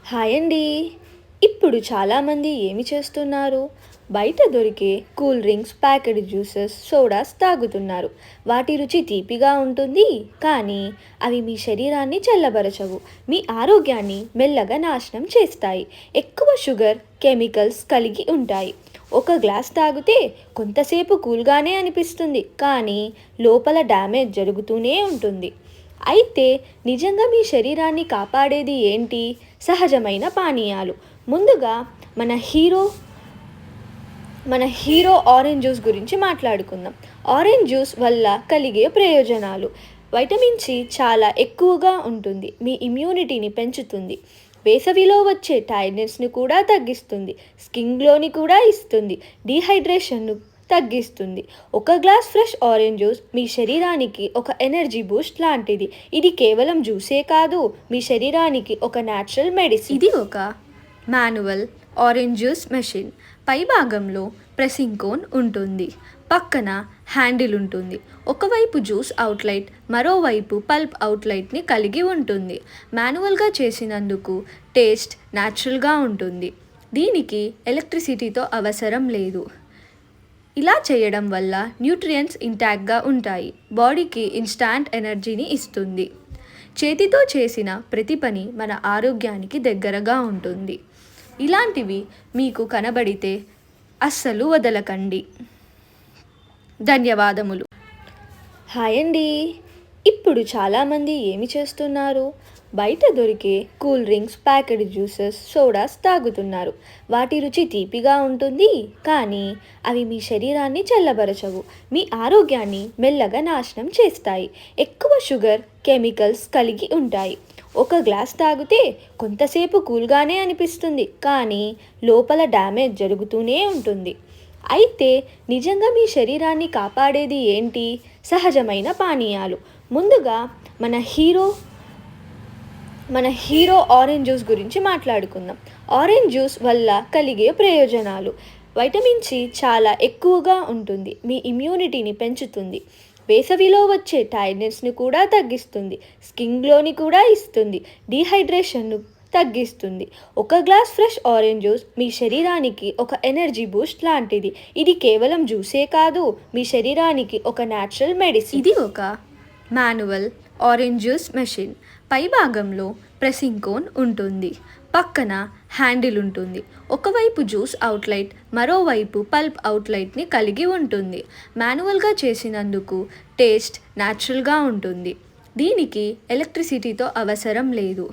Hi అండి. ఇప్పుడు చాలామంది ఏమి చేస్తున్నారు? బయట దొరికే cool drinks, packed juices, sodas తాగుతున్నారు. వాటి రుచి తీపిగా ఉంటుంది, కానీ అవి మీ శరీరాన్ని చల్లబరచవు. మీ ఆరోగ్యాన్ని మెల్లగా నాశనం చేస్తాయి. ఎక్కువ షుగర్, కెమికల్స్ కలిగి ఉంటాయి. ఒక గ్లాస్ తాగితే కొంతసేపు కూల్గానే అనిపిస్తుంది, కానీ లోపల డ్యామేజ్ జరుగుతూనే ఉంటుంది. అయితే నిజంగా మీ శరీరాన్ని కాపాడేది ఏంటి? సహజమైన పానీయాలు. ముందుగా మన హీరో మన హీరో ఆరెంజ్ జ్యూస్ గురించి మాట్లాడుకుందాం. ఆరెంజ్ జ్యూస్ వల్ల కలిగే ప్రయోజనాలు: వైటమిన్ సి చాలా ఎక్కువగా ఉంటుంది, మీ ఇమ్యూనిటీని పెంచుతుంది, వేసవిలో వచ్చే టైర్డ్నెస్ని కూడా తగ్గిస్తుంది, స్కిన్ గ్లోని కూడా ఇస్తుంది, డీహైడ్రేషన్ను తగ్గిస్తుంది. ఒక గ్లాస్ ఫ్రెష్ ఆరెంజ్ జ్యూస్ మీ శరీరానికి ఒక ఎనర్జీ బూస్ట్ లాంటిది. ఇది కేవలం జ్యూసే కాదు, మీ శరీరానికి ఒక న్యాచురల్ మెడిసిన్. ఇది ఒక మాన్యువల్ ఆరెంజ్ జ్యూస్ మెషిన్. పై భాగంలో ప్రెసింగ్ కోన్ ఉంటుంది, పక్కన హ్యాండిల్ ఉంటుంది. ఒకవైపు జ్యూస్ అవుట్లెట్, మరోవైపు పల్ప్ అవుట్లెట్ని కలిగి ఉంటుంది. మాన్యువల్గా చేసినందుకు టేస్ట్ న్యాచురల్గా ఉంటుంది. దీనికి ఎలక్ట్రిసిటీతో అవసరం లేదు. ఇలా చేయడం వల్ల న్యూట్రియంట్స్ ఇంటాక్ట్గా ఉంటాయి, బాడీకి ఇన్స్టాంట్ ఎనర్జీని ఇస్తుంది. చేతితో చేసిన ప్రతి పని మన ఆరోగ్యానికి దగ్గరగా ఉంటుంది. ఇలాంటివి మీకు కనబడితే అస్సలు వదలకండి. ధన్యవాదములు. హాయ్ అండి. ఇప్పుడు చాలామంది ఏమి చేస్తున్నారు? బయట దొరికే cool drinks, packed juices, sodas తాగుతున్నారు. వాటి రుచి తీపిగా ఉంటుంది, కానీ అవి మీ శరీరాన్ని చల్లబరచవు. మీ ఆరోగ్యాన్ని మెల్లగా నాశనం చేస్తాయి. ఎక్కువ షుగర్, కెమికల్స్ కలిగి ఉంటాయి. ఒక గ్లాస్ తాగితే కొంతసేపు కూల్గానే అనిపిస్తుంది, కానీ లోపల డ్యామేజ్ జరుగుతూనే ఉంటుంది. అయితే నిజంగా మీ శరీరాన్ని కాపాడేది ఏంటి? సహజమైన పానీయాలు. ముందుగా మన హీరో ఆరెంజ్ జ్యూస్ గురించి మాట్లాడుకుందాం. ఆరెంజ్ జ్యూస్ వల్ల కలిగే ప్రయోజనాలు: వైటమిన్ సి చాలా ఎక్కువగా ఉంటుంది, మీ ఇమ్యూనిటీని పెంచుతుంది, వేసవిలో వచ్చే టైర్డ్నెస్ని కూడా తగ్గిస్తుంది, స్కిన్ గ్లోని కూడా ఇస్తుంది, డీహైడ్రేషన్ను తగ్గిస్తుంది. ఒక గ్లాస్ ఫ్రెష్ ఆరెంజ్ జ్యూస్ మీ శరీరానికి ఒక ఎనర్జీ బూస్ట్ లాంటిది. ఇది కేవలం జ్యూసే కాదు, మీ శరీరానికి ఒక న్యాచురల్ మెడిసిన్. ఇది ఒక మాన్యువల్ ఆరెంజ్ జ్యూస్ మెషిన్. పై భాగంలో ప్రెసింగ్ కోన్ ఉంటుంది, పక్కన హ్యాండిల్ ఉంటుంది. ఒకవైపు జ్యూస్ అవుట్లెట్, మరోవైపు పల్ప్ అవుట్లెట్ని కలిగి ఉంటుంది. మాన్యువల్గా చేసినందుకు టేస్ట్ న్యాచురల్గా ఉంటుంది. దీనికి ఎలక్ట్రిసిటీతో అవసరం లేదు.